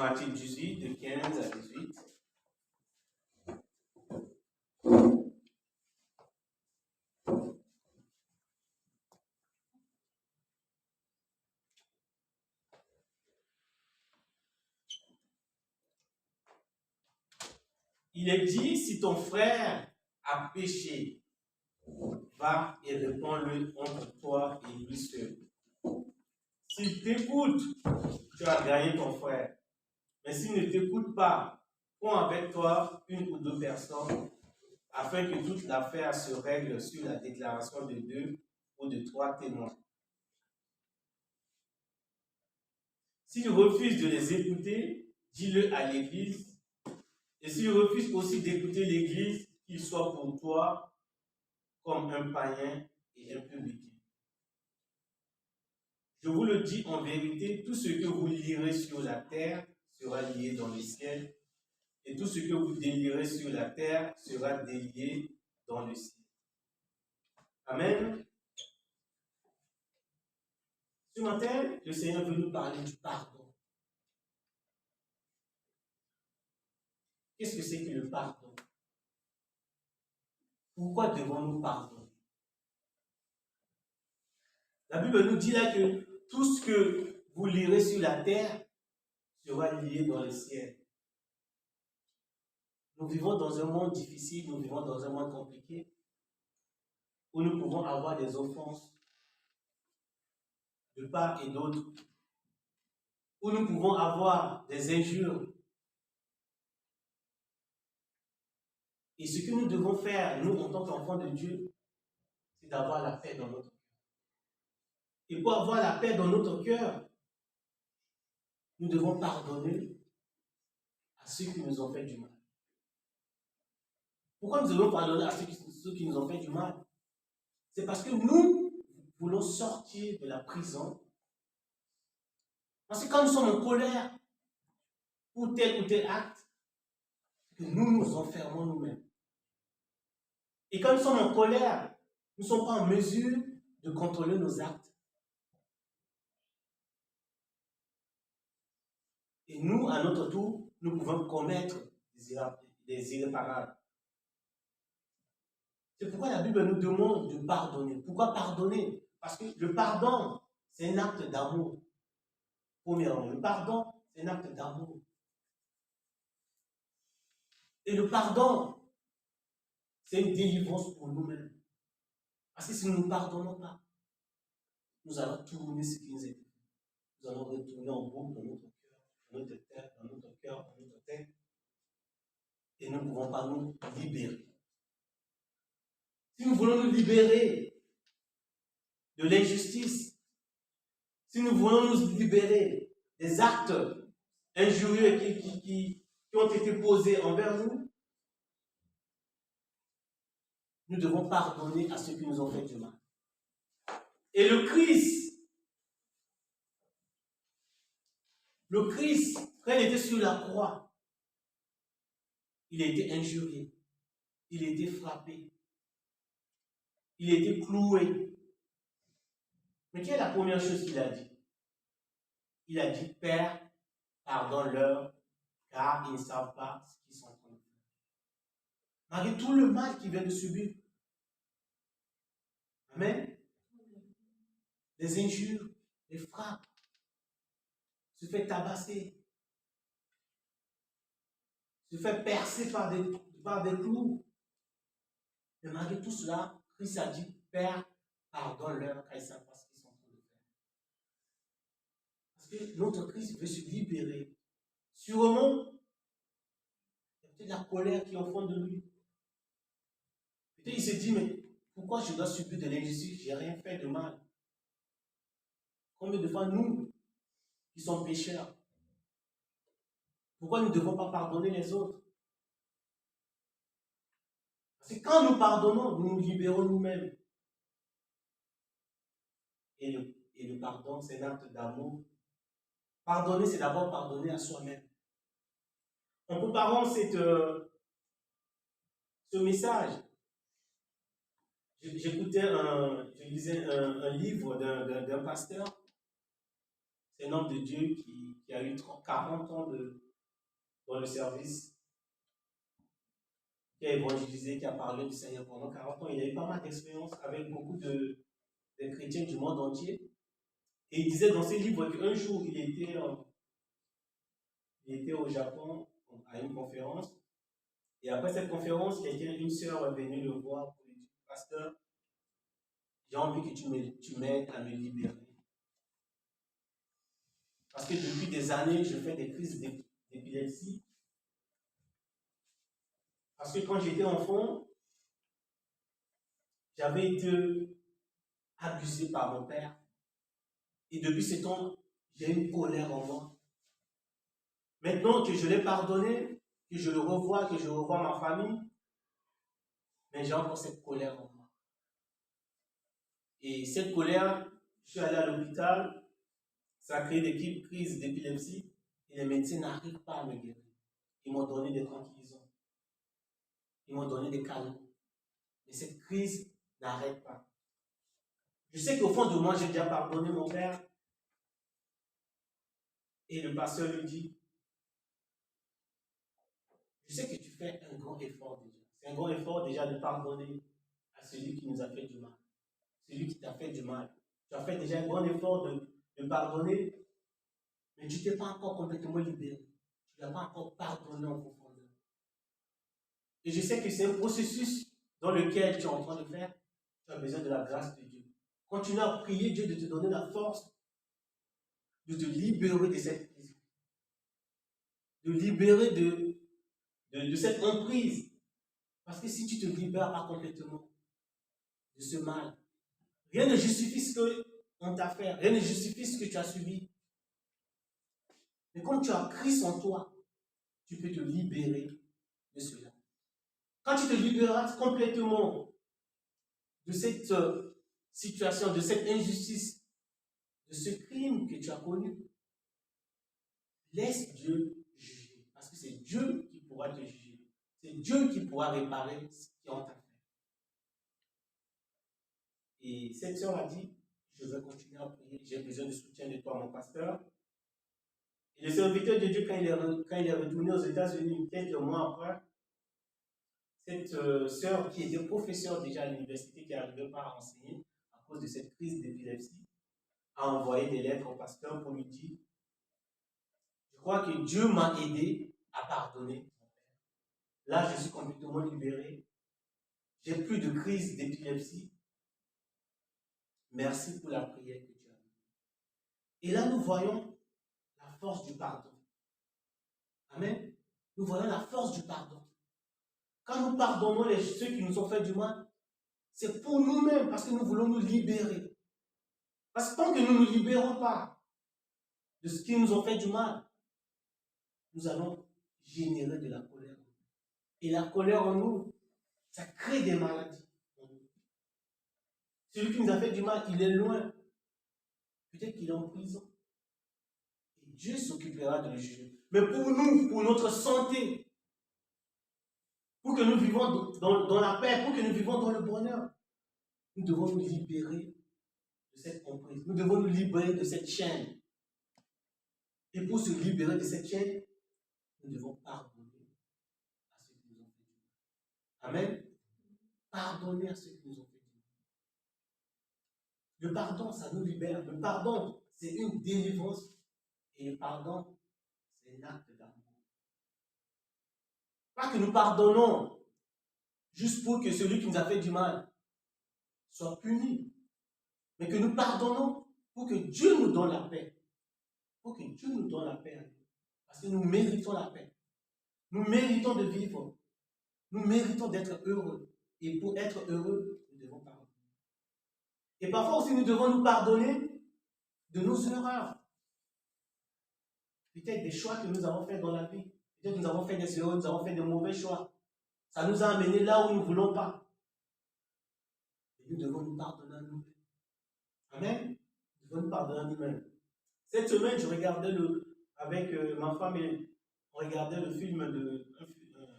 Matthieu 18, de 15 à 18. Il est dit, si ton frère a péché, va et réponds-le entre toi et lui seul. S'il t'écoute, tu as gagné ton frère. Mais s'il ne t'écoute pas, prends avec toi une ou deux personnes afin que toute l'affaire se règle sur la déclaration de 2 ou de 3 témoins. S'il refuse de les écouter, dis-le à l'Église. Et s'il refuse aussi d'écouter l'Église, qu'il soit pour toi comme un païen et un publicain. Je vous le dis en vérité, tout ce que vous lirez sur la terre sera lié dans le ciel, et tout ce que vous délierez sur la terre sera délié dans le ciel. Amen. Ce matin, le Seigneur veut nous parler du pardon. Qu'est-ce que c'est que le pardon? Pourquoi devons-nous pardonner? La Bible nous dit là que tout ce que vous lirez sur la terre sera lié dans le ciel. Nous vivons dans un monde difficile, nous vivons dans un monde compliqué, où nous pouvons avoir des offenses de part et d'autre, où nous pouvons avoir des injures. Et ce que nous devons faire, nous, en tant qu'enfants de Dieu, c'est d'avoir la paix dans notre cœur. Et pour avoir la paix dans notre cœur, nous devons pardonner à ceux qui nous ont fait du mal. Pourquoi nous devons pardonner à ceux qui nous ont fait du mal? C'est parce que nous voulons sortir de la prison. Parce que quand nous sommes en colère pour tel ou tel acte, que nous nous enfermons nous-mêmes. Et quand nous sommes en colère, nous ne sommes pas en mesure de contrôler nos actes. Et nous, à notre tour, nous pouvons commettre des irréparables. C'est pourquoi la Bible nous demande de pardonner. Pourquoi pardonner? Parce que le pardon, c'est un acte d'amour. Premièrement, le pardon, c'est un acte d'amour. Et le pardon, c'est une délivrance pour nous-mêmes. Parce que si nous ne pardonnons pas, nous allons tourner ce qui nous est fait. Nous allons retourner en boucle dans notre cœur, dans notre tête, dans notre tête. Et nous ne pouvons pas nous libérer. Si nous voulons nous libérer de l'injustice, si nous voulons nous libérer des actes injurieux qui ont été posés envers nous, nous devons pardonner à ceux qui nous ont fait du mal. Et le Christ, quand il était sur la croix, il a été injurié, il a été frappé, il a été cloué. Mais quelle est la première chose qu'il a dit? Il a dit, Père, pardonne-leur, car ils ne savent pas ce qu'ils sont en train de faire. Malgré tout le mal qu'il vient de subir. Amen. Des injures, des frappes, se fait tabasser, se fait percer par des clous. Mais malgré tout cela, Christ a dit, Père, pardonne-leur, car ils ne savent pas ce qu'ils sont en train de faire. Parce que notre Christ veut se libérer. Sûrement, il y a peut-être la colère qui est au fond de lui. Peut-être il se dit, mais pourquoi je dois subir de l'injustice? Je n'ai rien fait de mal. Combien de fois nous, qui sommes pécheurs, pourquoi nous ne devons pas pardonner les autres? Parce que quand nous pardonnons, nous nous libérons nous-mêmes. Et le pardon, c'est un acte d'amour. Pardonner, c'est d'abord pardonner à soi-même. En préparant ce message, je lisais un livre d'un pasteur. C'est un homme de Dieu qui a eu 40 ans dans le service, qui a évangélisé, qui a parlé du Seigneur pendant 40 ans. Il a eu pas mal d'expérience avec beaucoup de chrétiens du monde entier. Et il disait dans ses livres qu'un jour, il était au Japon à une conférence. Et après cette conférence, une sœur est venue le voir pour lui dire, pasteur, j'ai envie que tu m'aides à me libérer. Parce que depuis des années, je fais des crises d'épilepsie. Parce que quand j'étais enfant, j'avais été abusé par mon père. Et depuis ce temps, j'ai une colère en moi. Maintenant que je l'ai pardonné, que je le revois, que je revois ma famille, mais j'ai encore cette colère en moi. Et cette colère, je suis allé à l'hôpital, ça a créé des crises d'épilepsie, et les médecins n'arrivent pas à me guérir. Ils m'ont donné des tranquillisants. Ils m'ont donné des câlins. Mais cette crise n'arrête pas. Je sais qu'au fond de moi, j'ai déjà pardonné mon père. Et le pasteur lui dit, je sais que tu fais un grand effort déjà. C'est un grand effort déjà de pardonner à celui qui nous a fait du mal. Celui qui t'a fait du mal. Tu as fait déjà un grand effort de pardonner, mais tu ne t'es pas encore complètement libéré. Tu n'as pas encore pardonné en profondeur. Et je sais que c'est un processus dans lequel tu es en train de faire. Tu as besoin de la grâce de Dieu. Continue à prier Dieu de te donner la force de te libérer de cette crise. De libérer de cette emprise. Parce que si tu ne te libères pas complètement de ce mal, rien ne justifie ce qu'on t'a fait, rien ne justifie ce que tu as subi. Mais quand tu as Christ en toi, tu peux te libérer de cela. Quand tu te libéreras complètement de cette situation, de cette injustice, de ce crime que tu as connu, laisse Dieu juger. Parce que c'est Dieu qui pourra te juger. C'est Dieu qui pourra réparer ce qui en t'a fait. Et cette sœur a dit, je vais continuer à prier, j'ai besoin de soutien de toi, mon pasteur. Et le serviteur de Dieu, quand il est retourné aux États-Unis, quelques mois après, cette sœur qui était professeure déjà à l'université, qui n'arrivait pas à enseigner à cause de cette crise d'épilepsie, a envoyé des lettres au pasteur pour lui dire, je crois que Dieu m'a aidé à pardonner mon père. Là, je suis complètement libéré. J'ai plus de crise d'épilepsie. Merci pour la prière que tu as faite. Et là, nous voyons la force du pardon. Amen. Nous voyons la force du pardon. Quand nous pardonnons ceux qui nous ont fait du mal, c'est pour nous-mêmes, parce que nous voulons nous libérer. Parce que tant que nous ne nous libérons pas de ce qui nous ont fait du mal, nous allons générer de la colère. Et la colère en nous, ça crée des maladies. Celui qui nous a fait du mal, il est loin. Peut-être qu'il est en prison. Et Dieu s'occupera de le juger. Mais pour nous, pour notre santé, pour que nous vivons dans la paix, pour que nous vivons dans le bonheur, nous devons nous libérer de cette emprise. Nous devons nous libérer de cette chaîne. Et pour se libérer de cette chaîne, nous devons pardonner à ceux qui nous ont fait du mal. Amen. Pardonner à ceux qui nous ont fait du mal. Le pardon, ça nous libère. Le pardon, c'est une délivrance. Et le pardon, c'est un acte d'amour. Pas que nous pardonnons juste pour que celui qui nous a fait du mal soit puni, mais que nous pardonnons pour que Dieu nous donne la paix. Pour que Dieu nous donne la paix. Parce que nous méritons la paix. Nous méritons de vivre. Nous méritons d'être heureux. Et pour être heureux, nous devons pardonner. Et parfois aussi, nous devons nous pardonner de nos erreurs. Peut-être des choix que nous avons faits dans la vie. Peut-être que nous avons fait des erreurs, nous avons fait de mauvais choix. Ça nous a amenés là où nous ne voulons pas. Et nous devons nous pardonner à nous-mêmes. Amen. Nous devons nous pardonner à nous-mêmes. Cette semaine, je regardais avec ma femme, et on regardait le film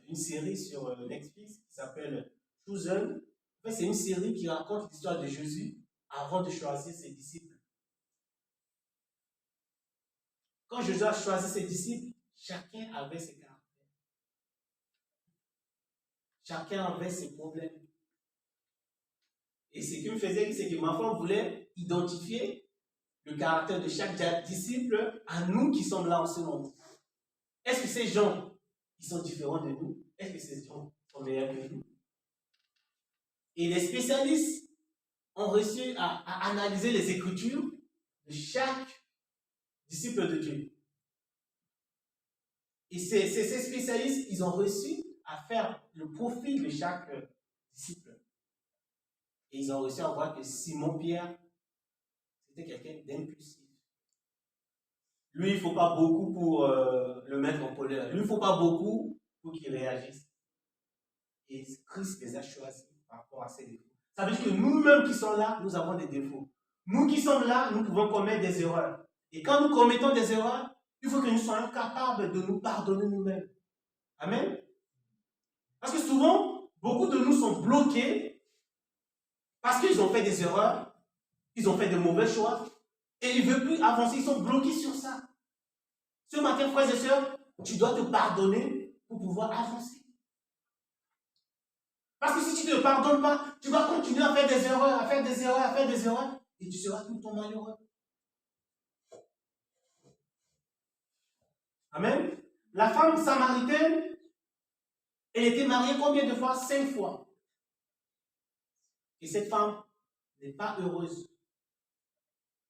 une série sur Netflix qui s'appelle Chosen. En fait, c'est une série qui raconte l'histoire de Jésus avant de choisir ses disciples. quand Jésus a choisi ses disciples, chacun avait ses caractères. Chacun avait ses problèmes. Et ce qui me faisait rire, c'est que ma femme voulait identifier le caractère de chaque disciple à nous qui sommes là en ce moment. Est-ce que ces gens, ils sont différents de nous? Est-ce que ces gens sont meilleurs que nous? Et les spécialistes ont réussi à analyser les Écritures de chaque disciple de Dieu. Et ces spécialistes, ils ont réussi à faire le profil de chaque disciple. Et ils ont réussi à voir que Simon-Pierre, c'était quelqu'un d'impulsif. Lui, il ne faut pas beaucoup pour le mettre en colère. Lui, il ne faut pas beaucoup pour qu'il réagisse. Et Christ les a choisis par rapport à ses défauts. Ça veut dire que nous-mêmes qui sommes là, nous avons des défauts. Nous qui sommes là, nous pouvons commettre des erreurs. Et quand nous commettons des erreurs, il faut que nous soyons capables de nous pardonner nous-mêmes. Amen. Parce que souvent, beaucoup de nous sont bloqués parce qu'ils ont fait des erreurs, ils ont fait de mauvais choix, et ils ne veulent plus avancer, ils sont bloqués sur ça. Ce matin, frères et sœurs, tu dois te pardonner pour pouvoir avancer. Parce que si tu ne te pardonnes pas, tu vas continuer à faire des erreurs, à faire des erreurs, à faire des erreurs, et tu seras tout le temps malheureux. Amen. La femme samaritaine, elle était mariée combien de fois? 5 fois. Et cette femme n'est pas heureuse.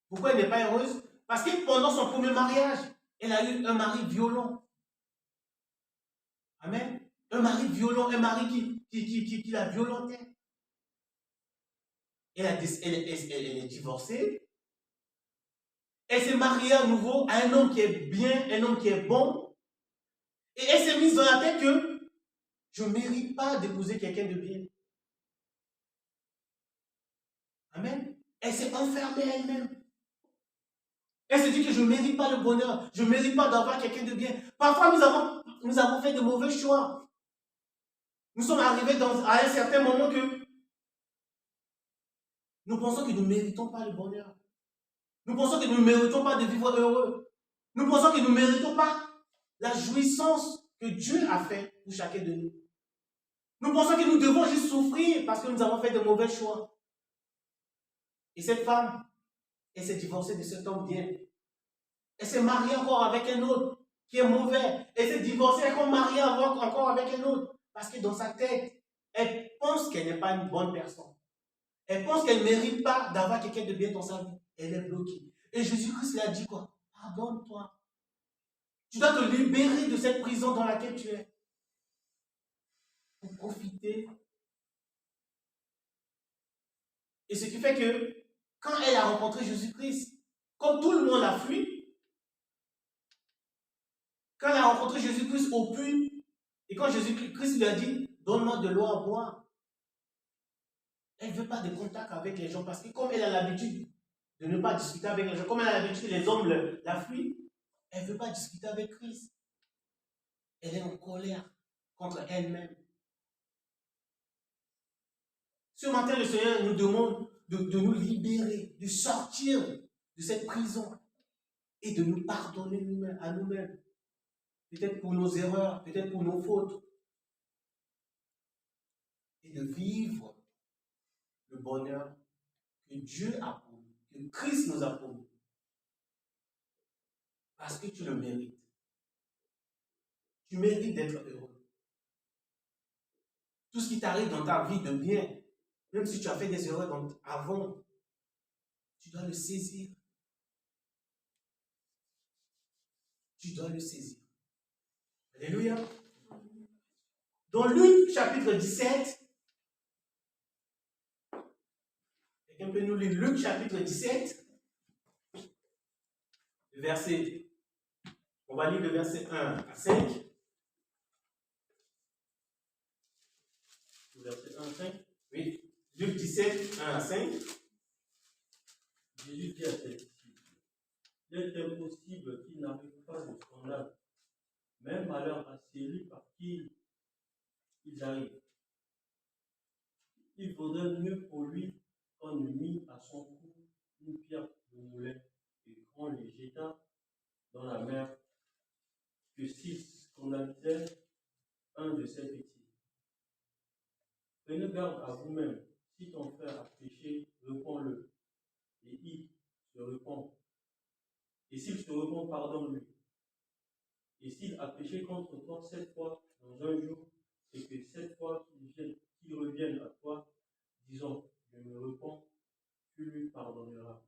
Pourquoi elle n'est pas heureuse? Parce que pendant son premier mariage, elle a eu un mari violent. Amen. Un mari violent, un mari qui la violentait. Elle est divorcée. Elle s'est mariée à nouveau à un homme qui est bien, un homme qui est bon. Et elle s'est mise dans la tête que je ne mérite pas d'épouser quelqu'un de bien. Amen. Elle s'est enfermée elle-même. Elle se dit que je ne mérite pas le bonheur. Je ne mérite pas d'avoir quelqu'un de bien. Parfois, nous avons fait de mauvais choix. Nous sommes arrivés à un certain moment que nous pensons que nous ne méritons pas le bonheur. Nous pensons que nous ne méritons pas de vivre heureux. Nous pensons que nous ne méritons pas la jouissance que Dieu a fait pour chacun de nous. Nous pensons que nous devons juste souffrir parce que nous avons fait de mauvais choix. Et cette femme, elle s'est divorcée de cet homme bien. Elle s'est mariée encore avec un autre qui est mauvais. Elle s'est divorcée, elle s'est mariée encore avec un autre. Parce que dans sa tête, elle pense qu'elle n'est pas une bonne personne. Elle pense qu'elle ne mérite pas d'avoir quelqu'un de bien dans sa vie. Elle est bloquée. Et Jésus-Christ lui a dit quoi? Pardonne-toi. Tu dois te libérer de cette prison dans laquelle tu es. Pour profiter. Et ce qui fait que, quand elle a rencontré Jésus-Christ, comme tout le monde l'a fui, quand elle a rencontré Jésus-Christ au puits, et quand Jésus-Christ lui a dit, donne-moi de l'eau à boire, elle ne veut pas de contact avec les gens parce que comme elle a l'habitude de ne pas discuter avec les gens, comme elle a l'habitude que les hommes la fuient, elle ne veut pas discuter avec Christ. Elle est en colère contre elle-même. Ce matin, le Seigneur nous demande de nous libérer, de sortir de cette prison et de nous pardonner à nous-mêmes. Peut-être pour nos erreurs, peut-être pour nos fautes. Et de vivre le bonheur que Dieu a pour nous, que Christ nous a pour nous. Parce que tu le mérites. Tu mérites d'être heureux. Tout ce qui t'arrive dans ta vie de bien, même si tu as fait des erreurs avant, tu dois le saisir. Tu dois le saisir. Alléluia. Dans Luc chapitre 17, quelqu'un peut nous lire Luc chapitre 17, on va lire le verset 1 à 5. Le verset 1 à 5. Oui. Luc 17, 1 à 5. Jésus dit à ses disciples, il est impossible qu'il n'arrive pas de scandale, même malheur à celui par qui ils arrivent. Il vaudrait mieux pour lui qu'on eût mis à son cou une pierre de moulin et qu'on le jeta dans la mer que s'il scandalisait un de ses petits. Prenez garde à vous-même. Si ton frère a péché, réponds-le. Et il se répond. Et s'il se répond, pardonne-lui. Et s'il a péché contre toi 7 fois dans un jour, et que 7 fois qu'il revienne à toi, disons, je me réponds, tu lui pardonneras.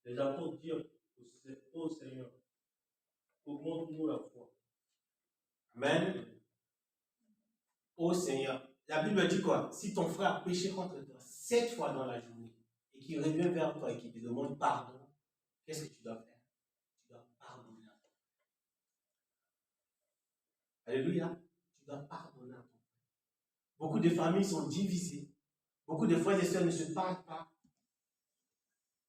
Les apôtres dirent au Seigneur, augmente-nous la foi. Amen. Ô Seigneur, la Bible dit quoi? Si ton frère a péché contre toi 7 fois dans la journée et qu'il revient vers toi et qu'il te demande pardon, qu'est-ce que tu dois faire? Tu dois pardonner à ton frère. Alléluia. Tu dois pardonner à ton frère. Beaucoup de familles sont divisées. Beaucoup de frères et sœurs ne se parlent pas.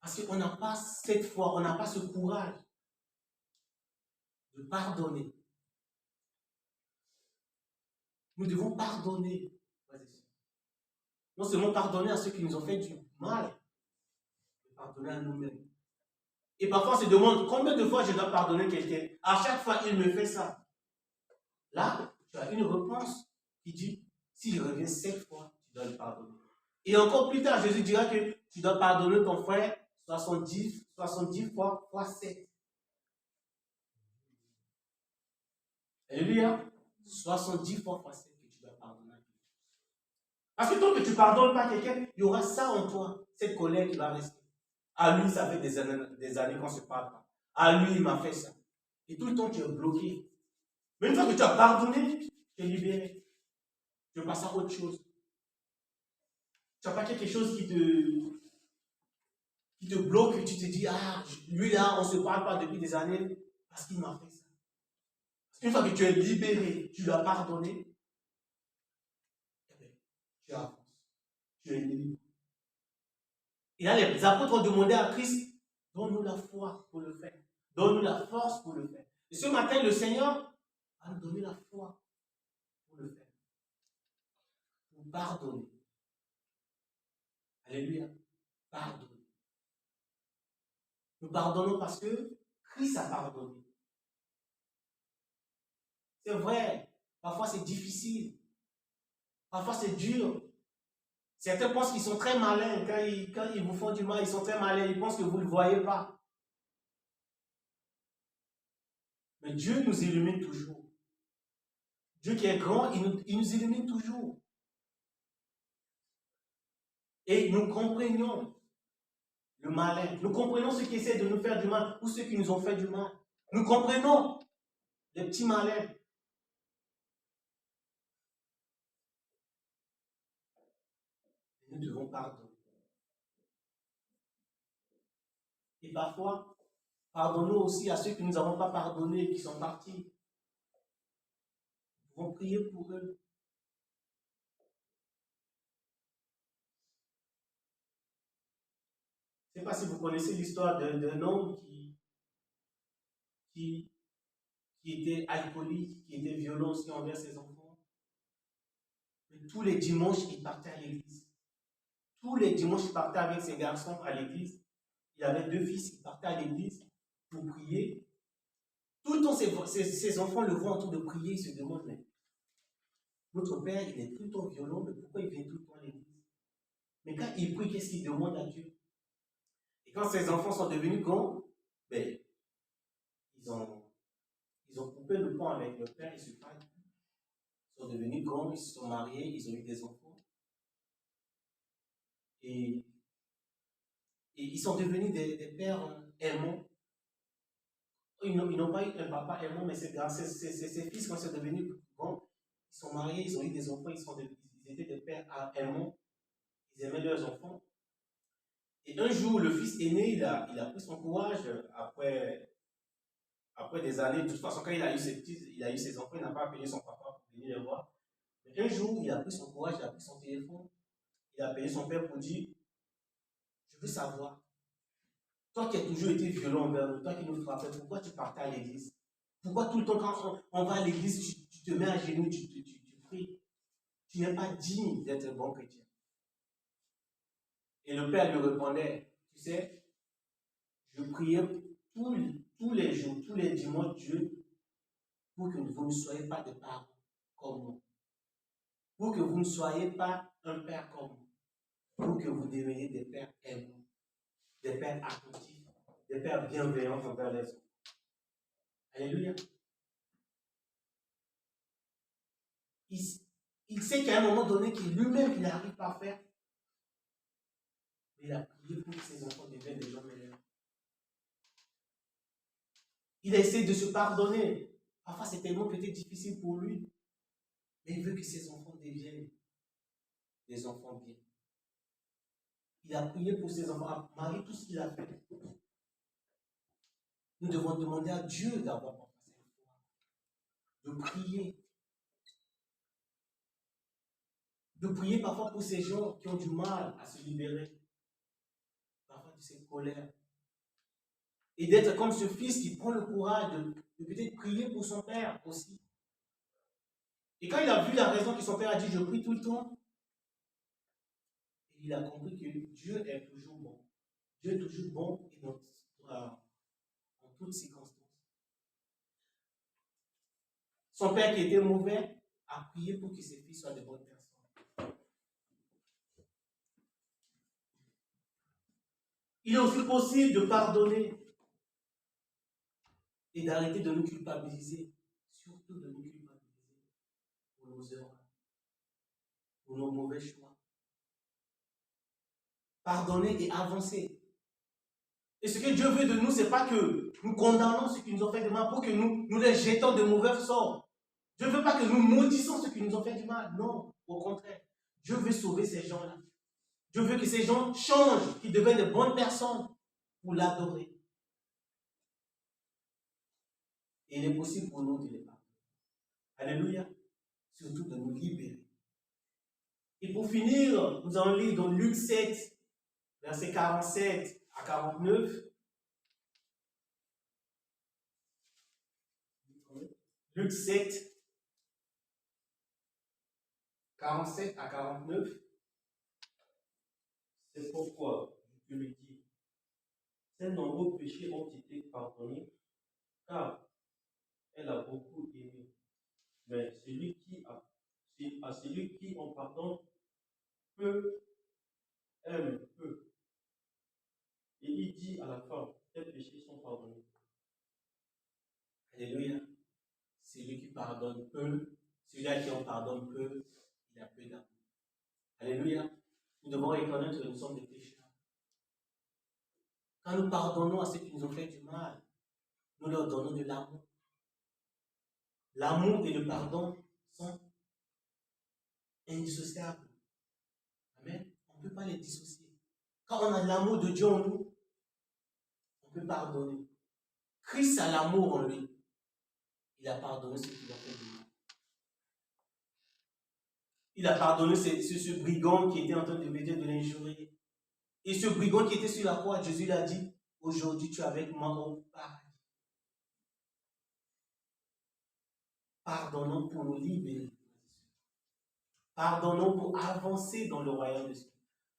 Parce qu'on n'a pas cette foi, on n'a pas ce courage de pardonner. Nous devons pardonner. Non seulement pardonner à ceux qui nous ont fait du mal, mais pardonner à nous-mêmes. Et parfois on se demande combien de fois je dois pardonner quelqu'un. À chaque fois, il me fait ça. Là, tu as une réponse qui dit, s'il revient 7 fois, tu dois le pardonner. Et encore plus tard, Jésus dira que tu dois pardonner ton frère 70 fois fois 7. Alléluia. 70 fois fois 7 que tu dois pardonner. Parce que tant que tu ne pardonnes pas quelqu'un, il y aura ça en toi, cette colère qui va rester. À lui, ça fait des années qu'on ne se parle pas. À lui, il m'a fait ça. Et tout le temps, tu es bloqué. Mais une fois que tu as pardonné, tu es libéré. Tu veux passer à autre chose. Tu n'as pas quelque chose qui te bloque et tu te dis, ah, lui là, on ne se parle pas depuis des années parce qu'il m'a fait ça. Une fois que tu es libéré, tu lui as pardonné, tu avances. Tu es libre. Et là, les apôtres ont demandé à Christ, donne-nous la foi pour le faire. Donne-nous la force pour le faire. Et ce matin, le Seigneur va nous donner la foi pour le faire. Pour pardonner. Alléluia. Pardonner. Nous pardonnons parce que Christ a pardonné. C'est vrai. Parfois, c'est difficile. Parfois, c'est dur. Certains pensent qu'ils sont très malins. Quand ils vous font du mal, ils sont très malins. Ils pensent que vous ne le voyez pas. Mais Dieu nous illumine toujours. Dieu qui est grand, il nous illumine toujours. Et nous comprenons le malin. Nous comprenons ceux qui essaient de nous faire du mal ou ceux qui nous ont fait du mal. Nous comprenons les petits malins. Nous devons pardonner. Et parfois, pardonnons aussi à ceux qui ne nous avons pas pardonné, qui sont partis. Nous devons prier pour eux. Je ne sais pas si vous connaissez l'histoire d'un homme qui était alcoolique, qui était violent aussi envers ses enfants. Mais tous les dimanches, il partait à l'église. Tous les dimanches, il partait avec ses garçons à l'église. Il avait 2 fils, il partait à l'église pour prier. Tout le temps, ses enfants le voient en train de prier, ils se demandent, mais notre père, il est tout le temps violent, mais pourquoi il vient tout le temps à l'église? Mais quand il prie, qu'est-ce qu'il demande à Dieu? Et quand ses enfants sont devenus grands, ben, ils ont coupé le pont avec leur père, ils se parlent. Ils sont devenus grands, ils se sont mariés, ils ont eu des enfants. Et ils sont devenus des pères aimants. Ils n'ont pas eu un papa aimant, mais ses fils, quand ils sont devenus grands, ils sont mariés, ils ont eu des enfants, ils étaient des pères aimants. Ils aimaient leurs enfants. Et un jour, le fils aîné, il a pris son courage après des années. De toute façon, quand il a eu ses enfants, il n'a pas appelé son papa pour venir les voir. Mais un jour, il a pris son courage, il a pris son téléphone, il a appelé son père pour dire, je veux savoir, toi qui as toujours été violent envers nous, toi qui nous frappais, pourquoi tu partais à l'église? Pourquoi tout le temps quand on va à l'église, tu te mets à genoux, tu pries? Tu n'es pas digne d'être un bon chrétien. Et le père lui répondait, tu sais, je priais tous les jours, tous les dimanches, Dieu pour que vous ne soyez pas des parents comme nous. Pour que vous ne soyez pas un père comme nous. Pour que vous deveniez des pères aimants, des pères attentifs, des pères bienveillants envers les autres. Alléluia. Il sait qu'à un moment donné, qu'il lui-même, il n'arrive pas à faire. Mais il a prié pour que ses enfants deviennent des gens meilleurs. Il a essayé de se pardonner. Parfois, c'est tellement peut-être difficile pour lui. Mais il veut que ses enfants deviennent des enfants bien. Il a prié pour ses enfants, malgré tout ce qu'il a fait. Nous devons demander à Dieu d'avoir parfois cette foi, de prier. De prier parfois pour ces gens qui ont du mal à se libérer, parfois de cette colère. Et d'être comme ce fils qui prend le courage de peut-être prier pour son père aussi. Et quand il a vu la raison que son père a dit, je prie tout le temps, il a compris que Dieu est toujours bon. Dieu est toujours bon et en toutes circonstances. Son père qui était mauvais a prié pour que ses fils soient de bonnes personnes. Il est aussi possible de pardonner et d'arrêter de nous culpabiliser, surtout de nous culpabiliser pour nos erreurs, pour nos mauvais choix. Pardonner et avancer. Et ce que Dieu veut de nous, ce n'est pas que nous condamnons ceux qui nous ont fait du mal pour que nous les jetons de mauvais sorts. Dieu ne veut pas que nous maudissons ceux qui nous ont fait du mal. Non, au contraire. Dieu veut sauver ces gens-là. Dieu veut que ces gens changent, qu'ils deviennent de bonnes personnes pour l'adorer. Et il est possible pour nous de les pardonner. Alléluia. Surtout de nous libérer. Et pour finir, nous allons lire dans Luc 7, versets 47 à 49. Luc 7, 47 à 49. C'est pourquoi je te le dis, ses nombreux péchés ont été pardonnés, car elle a beaucoup aimé. Mais à celui qui en pardonne peu, aime peu. Et il dit à la femme, tes péchés sont pardonnés. Alléluia. Celui qui pardonne peu, celui-là qui en pardonne peu, il a peu d'amour. Alléluia. Nous devons reconnaître que nous sommes des pécheurs. Quand nous pardonnons à ceux qui nous ont fait du mal, nous leur donnons de l'amour. L'amour et le pardon sont indissociables. Amen. On ne peut pas les dissocier. Quand on a l'amour de Dieu en nous, on peut pardonner. Christ a l'amour en lui. Il a pardonné ceux qui l'ont fait du mal. Il a pardonné ce brigand qui était en train de l'injurier. Et ce brigand qui était sur la croix, Jésus l'a dit, aujourd'hui tu es avec moi au paradis. Pardonnons pour nous libérer. Pardonnons pour avancer dans le royaume de Dieu.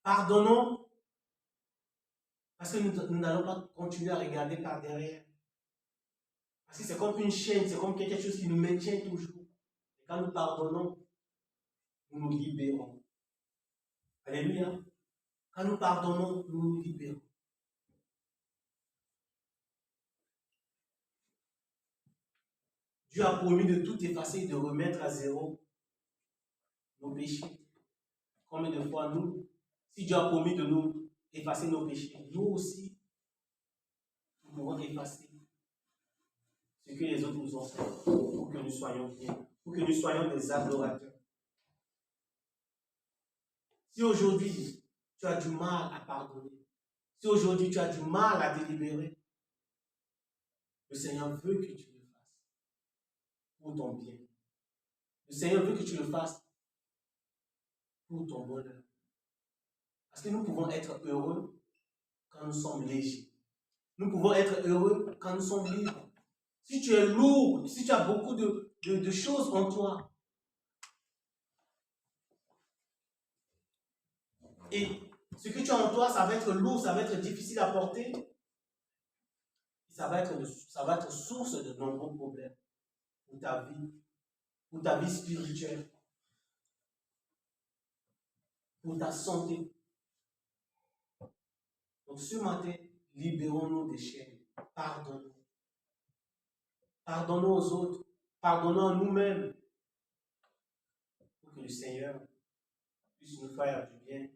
Pardonnons parce que nous n'allons pas continuer à regarder par derrière. Parce que c'est comme une chaîne, c'est comme quelque chose qui nous maintient toujours. Et quand nous pardonnons, nous nous libérons. Alléluia. Quand nous pardonnons, nous nous libérons. Dieu a promis de tout effacer et de remettre à zéro nos péchés. Combien de fois nous, si Dieu a promis de nous effacer nos péchés, nous aussi, nous pouvons effacer ce que les autres nous ont fait pour que nous soyons bien, pour que nous soyons des adorateurs. Si aujourd'hui, tu as du mal à pardonner, si aujourd'hui tu as du mal à te libérer, le Seigneur veut que tu le fasses pour ton bien. Le Seigneur veut que tu le fasses pour ton bonheur. Parce que nous pouvons être heureux quand nous sommes légers. Nous pouvons être heureux quand nous sommes libres. Si tu es lourd, si tu as beaucoup de choses en toi, et ce que tu as en toi, ça va être lourd, ça va être difficile à porter, ça va être source de nombreux problèmes pour ta vie spirituelle, pour ta santé. Donc ce matin, libérons-nous des chaînes. Pardonnons. Pardonnons aux autres. Pardonnons à nous-mêmes. Pour que le Seigneur puisse nous faire du bien.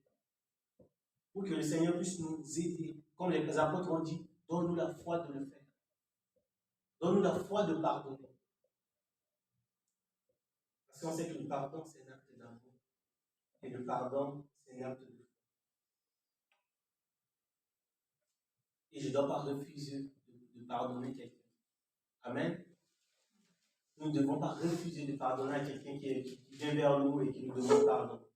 Pour que le Seigneur puisse nous aider. Comme les apôtres ont dit, donne-nous la foi de le faire. Donne-nous la foi de pardonner. Parce qu'on sait que le pardon, c'est un acte d'amour. Et le pardon, c'est un acte de foi. Et je ne dois pas refuser de pardonner quelqu'un. Amen. Nous ne devons pas refuser de pardonner à quelqu'un qui vient vers nous et qui nous demande pardon.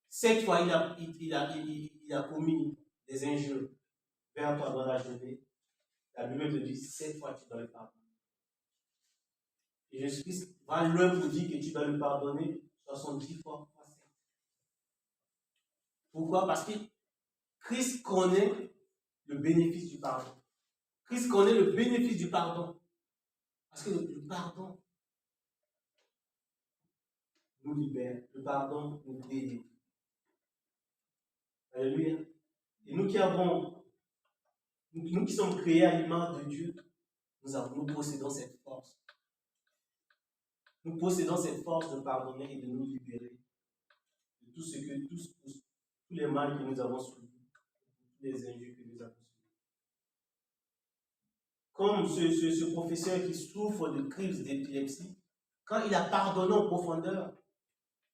Cette fois, il a commis des injures vers toi dans la journée. La Bible te dit, 7 fois tu dois le pardonner. Et Jésus-Christ va loin pour dire que tu dois le pardonner 70 fois. Pourquoi? Parce que Christ connaît le bénéfice du pardon. Christ connaît le bénéfice du pardon. Parce que le pardon nous libère. Le pardon nous délivre. Alléluia. Et nous qui sommes créés à l'image de Dieu, nous possédons cette force. Nous possédons cette force de pardonner et de nous libérer de tous les mal que nous avons subis, tous les injures que nous avons subis. Comme ce professeur qui souffre de crise d'épilepsie, quand il a pardonné en profondeur,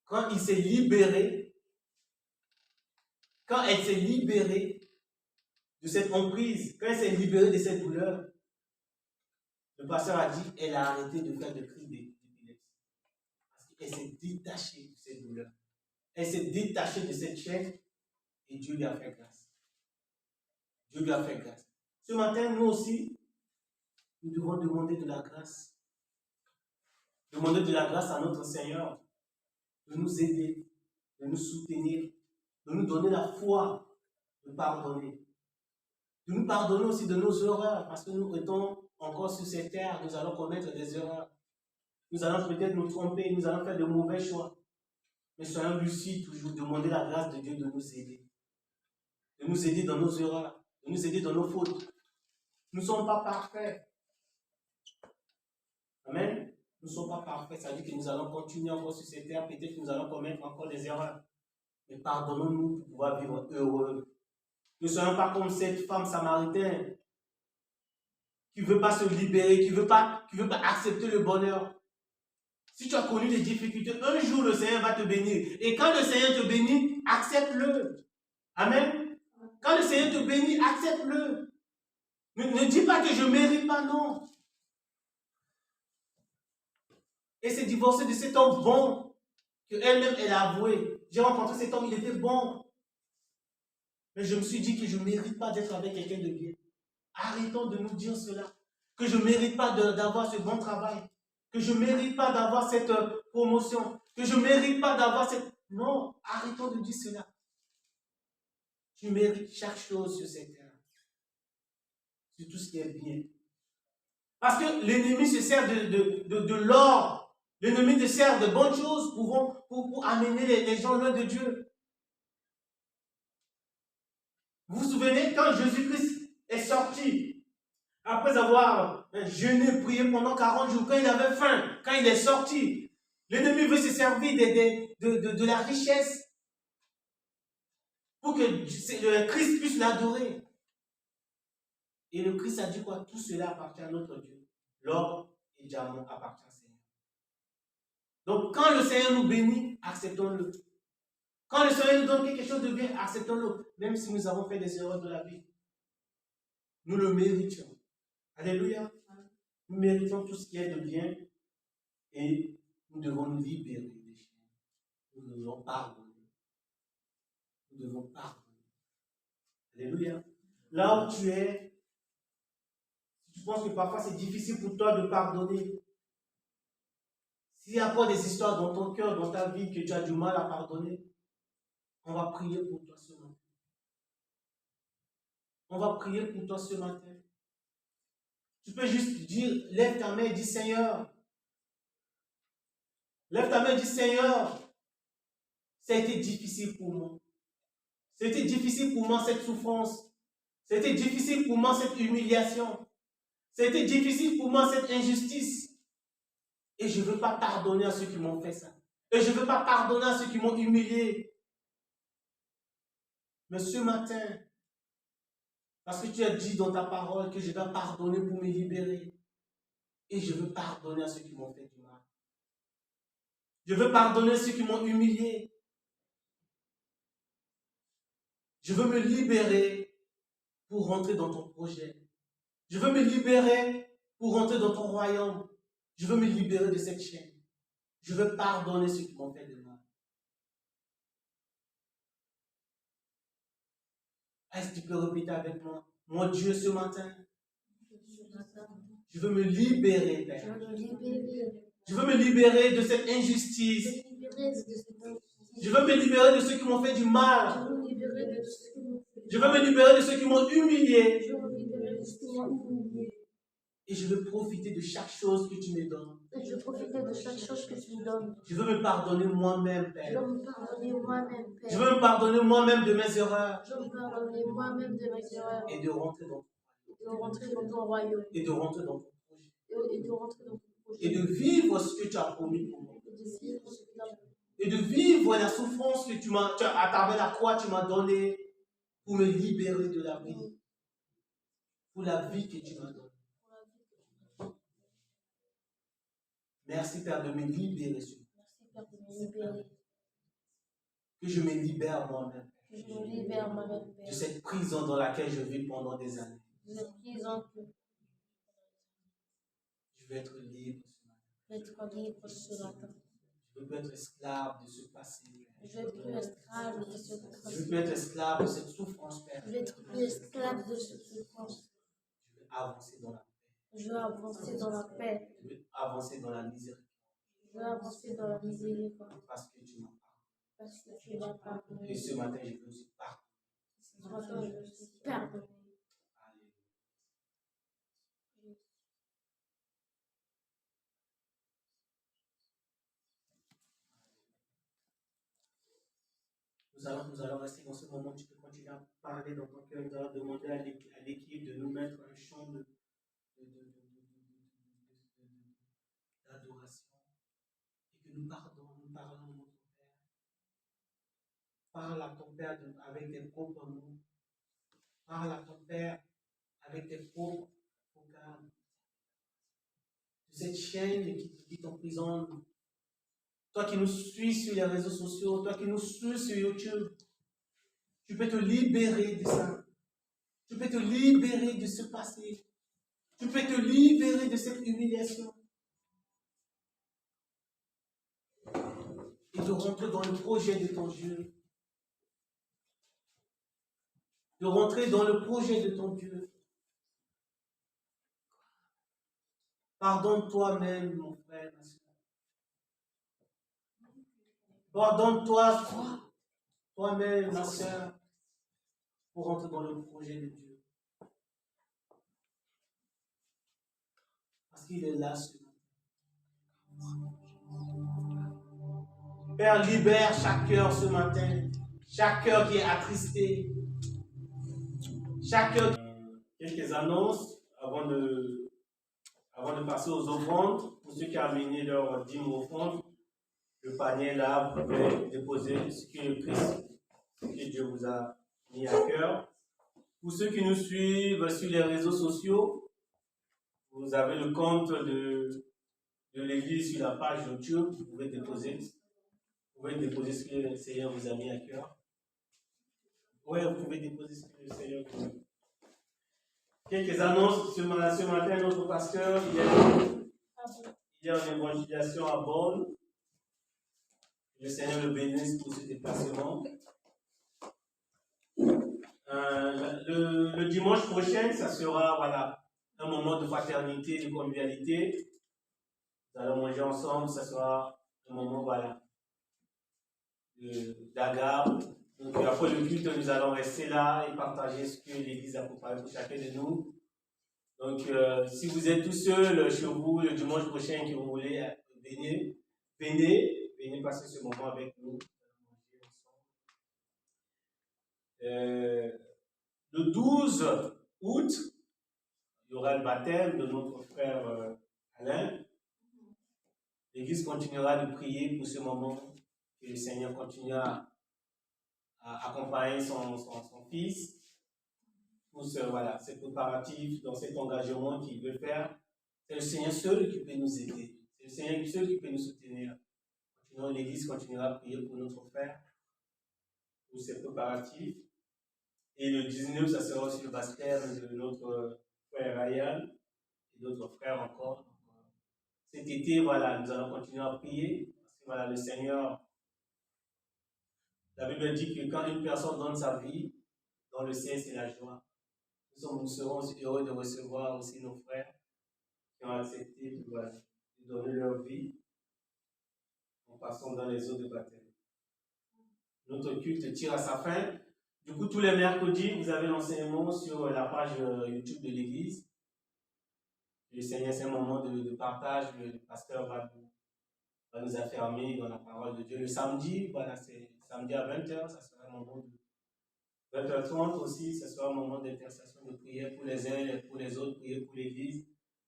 quand il s'est libéré, quand elle s'est libérée de cette emprise, quand elle s'est libérée de cette douleur, le pasteur a dit elle a arrêté de faire de crise d'épilepsie. Parce qu'elle s'est détachée de cette douleur. Elle s'est détachée de cette chaîne et Dieu lui a fait grâce. Dieu lui a fait grâce. Ce matin, nous aussi, nous devons demander de la grâce. Demander de la grâce à notre Seigneur de nous aider, de nous soutenir, de nous donner la foi de pardonner. De nous pardonner aussi de nos erreurs, parce que nous étant encore sur cette terre, nous allons commettre des erreurs. Nous allons peut-être nous tromper, nous allons faire de mauvais choix. Mais soyons lucides, toujours demander la grâce de Dieu de nous aider. De nous aider dans nos erreurs, de nous aider dans nos fautes. Nous ne sommes pas parfaits. Amen. Nous ne sommes pas parfaits, ça veut dire que nous allons continuer encore sur cette terre, peut-être que nous allons commettre encore des erreurs. Mais pardonnons-nous pour pouvoir vivre heureux. Ne soyons pas comme cette femme samaritaine qui ne veut pas se libérer, qui ne veut pas accepter le bonheur. Si tu as connu des difficultés, un jour le Seigneur va te bénir. Et quand le Seigneur te bénit, accepte-le. Amen. Quand le Seigneur te bénit, accepte-le. Ne dis pas que je ne mérite pas, non. Et s'est divorcée de cet homme bon, qu'elle-même, elle a avoué. J'ai rencontré cet homme, il était bon. Mais je me suis dit que je ne mérite pas d'être avec quelqu'un de bien. Arrêtons de nous dire cela. Que je ne mérite pas d'avoir ce bon travail. Que je ne mérite pas d'avoir cette promotion. Que je ne mérite pas d'avoir cette... Non, arrêtons de dire cela. Tu mérites chaque chose sur cette terre. Sur tout ce qui est bien. Parce que l'ennemi se sert de l'or. L'ennemi se sert de bonnes choses pour amener les gens loin de Dieu. Vous vous souvenez, quand Jésus-Christ est sorti, après avoir jeûné, prié pendant 40 jours, quand il avait faim, quand il est sorti, l'ennemi veut se servir de la richesse pour que le Christ puisse l'adorer. Et le Christ a dit quoi? Tout cela appartient à notre Dieu. L'or et le diamant appartient au Seigneur. Donc, quand le Seigneur nous bénit, acceptons-le. Quand le Seigneur nous donne quelque chose de bien, acceptons-le. Même si nous avons fait des erreurs de la vie. Nous le méritions. Alléluia. Nous méritons tout ce qui est de bien. Et nous devons nous libérer des chaînes. Nous devons pardonner. Nous devons pardonner. Alléluia. Là où tu es, si tu penses que parfois c'est difficile pour toi de pardonner, s'il y a encore des histoires dans ton cœur, dans ta vie, que tu as du mal à pardonner, on va prier pour toi ce matin. On va prier pour toi ce matin. Tu peux juste dire, lève ta main et dis Seigneur. Lève ta main et dis Seigneur, ça a été difficile pour moi. C'était difficile pour moi cette souffrance. C'était difficile pour moi cette humiliation. C'était difficile pour moi cette injustice. Et je ne veux pas pardonner à ceux qui m'ont fait ça. Et je ne veux pas pardonner à ceux qui m'ont humilié. Mais ce matin, parce que tu as dit dans ta parole que je dois pardonner pour me libérer. Et je veux pardonner à ceux qui m'ont fait du mal. Je veux pardonner à ceux qui m'ont humilié. Je veux me libérer pour rentrer dans ton projet. Je veux me libérer pour rentrer dans ton royaume. Je veux me libérer de cette chaîne. Je veux pardonner ceux qui m'ont fait du mal. Est-ce que tu peux répéter avec moi? Mon Dieu, ce matin, je veux me libérer, Père. Je veux me libérer de cette injustice. Je veux me libérer de ceux qui m'ont fait du mal. Je veux me libérer de ceux qui m'ont humilié. Et je veux profiter de chaque chose que tu me donnes. Je veux me pardonner moi-même, Père. Je veux me pardonner moi-même de mes erreurs. Et de rentrer dans ton royaume. Et de rentrer dans ton projet. Et de vivre ce que tu as promis pour moi. Et de vivre la souffrance que à travers la croix, tu m'as donnée pour me libérer de la vie. Pour la vie que tu m'as donnée. Merci, Père, de me libérer. Que je me libère moi-même. De cette prison dans laquelle je vis pendant des années. Je veux être libre ce matin. Je veux plus être esclave de ce passé. Je veux plus être esclave de cette souffrance, Père. Je veux avancer dans la paix. Je veux avancer dans la paix. Je veux avancer dans la miséricorde. Je veux avancer dans la miséricorde. Parce que tu m'as pardonné. Et ce matin, je veux aussi pardonner. Ce matin, je veux aussi pardonner. Nous allons rester dans ce moment. Tu peux continuer à parler dans ton cœur. Nous allons demander à l'équipe de nous mettre un chant d'adoration. Et que nous parlons à notre Père. Parle à ton Père avec tes propres mots. Parle à ton Père avec tes propres vocabulaires. De cette chaîne qui t'emprisonne. Toi qui nous suis sur les réseaux sociaux, toi qui nous suis sur YouTube, tu peux te libérer de ça. Tu peux te libérer de ce passé. Tu peux te libérer de cette humiliation. Et de rentrer dans le projet de ton Dieu. De rentrer dans le projet de ton Dieu. Pardonne toi-même, mon frère, ma soeur. Pardonne-toi toi-même, ma soeur, pour rentrer dans le projet de Dieu. Parce qu'il est là ce matin. Père, libère chaque cœur ce matin. Chaque cœur qui est attristé. Chaque cœur. Quelques annonces avant de passer aux offrandes. Pour ceux qui ont amené leur dîme offrande, le panier là, vous pouvez déposer ce que Christ, ce que Dieu vous a mis à cœur. Pour ceux qui nous suivent sur les réseaux sociaux, vous avez le compte de l'église sur la page YouTube. Vous pouvez déposer ce que le Seigneur vous a mis à cœur. Oui, vous pouvez déposer ce que le Seigneur vous a mis. Quelques annonces ce matin, notre pasteur, il y a une évangélisation à Bonn. Le Seigneur le bénisse pour ce déplacement. Le dimanche prochain, ça sera un moment de fraternité, de convivialité. Nous allons manger ensemble, ça sera un moment d'agarre. Donc après le culte, nous allons rester là et partager ce que l'Église a préparé pour chacun de nous. Donc, si vous êtes tout seul chez vous le dimanche prochain que vous voulez venez passer ce moment avec nous. Le 12 août, il y aura le baptême de notre frère Alain. L'Église continuera de prier pour ce moment, que le Seigneur continue à accompagner son fils pour ces préparatifs, dans cet engagement qu'il veut faire. C'est le Seigneur seul qui peut nous aider. C'est le Seigneur seul qui peut nous soutenir. L'Église continuera à prier pour notre frère, pour ses préparatifs. Et le 19, ça sera aussi le baptême de notre frère Ryan et d'autres frères encore. Cet été, nous allons continuer à prier. Parce que le Seigneur, la Bible dit que quand une personne donne sa vie, dans le ciel, c'est la joie. Nous serons aussi heureux de recevoir aussi nos frères qui ont accepté de donner leur vie en passant dans les eaux de baptême. Notre culte tire à sa fin. Du coup, tous les mercredis, vous avez l'enseignement sur la page YouTube de l'Église. Le Seigneur, c'est un moment de partage. Le pasteur va nous affermer dans la parole de Dieu. Le samedi, c'est samedi à 20h, ça sera un moment de 20h30 aussi, ce sera un moment d'intercession, de prière pour les uns et pour les autres, prier pour l'Église,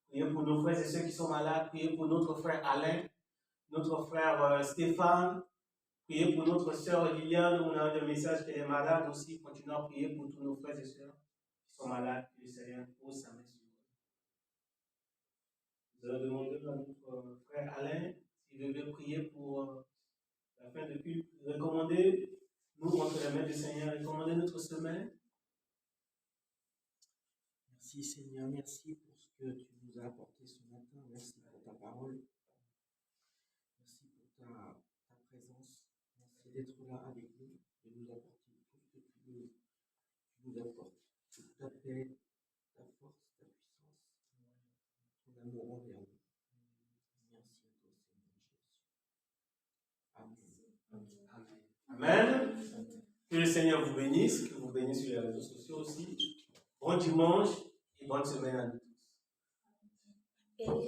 prier pour nos frères et ceux qui sont malades, prier pour notre frère Alain, notre frère Stéphane, prier pour notre sœur Liliane, on a un message qu'elle est malade aussi, continuons à prier pour tous nos frères et sœurs qui sont malades, que le Seigneur pose sa main sur eux. Nous allons demander à notre frère Alain s'il veut prier pour la fin de culte, recommander, nous, entre les mains du Seigneur, recommander notre semaine. Merci Seigneur, merci pour ce que tu nous as apporté ce matin, merci pour ta parole, merci pour ta présence, merci d'être là avec nous, de nous apporter tout ce que tu nous apportes, toute ta paix, ta force, ta puissance, ton amour envers nous. Merci à toi Seigneur Jésus. Amen. Amen. Que le Seigneur vous bénisse, que vous bénisse sur les réseaux sociaux aussi. Bon dimanche et bonne semaine à nous tous.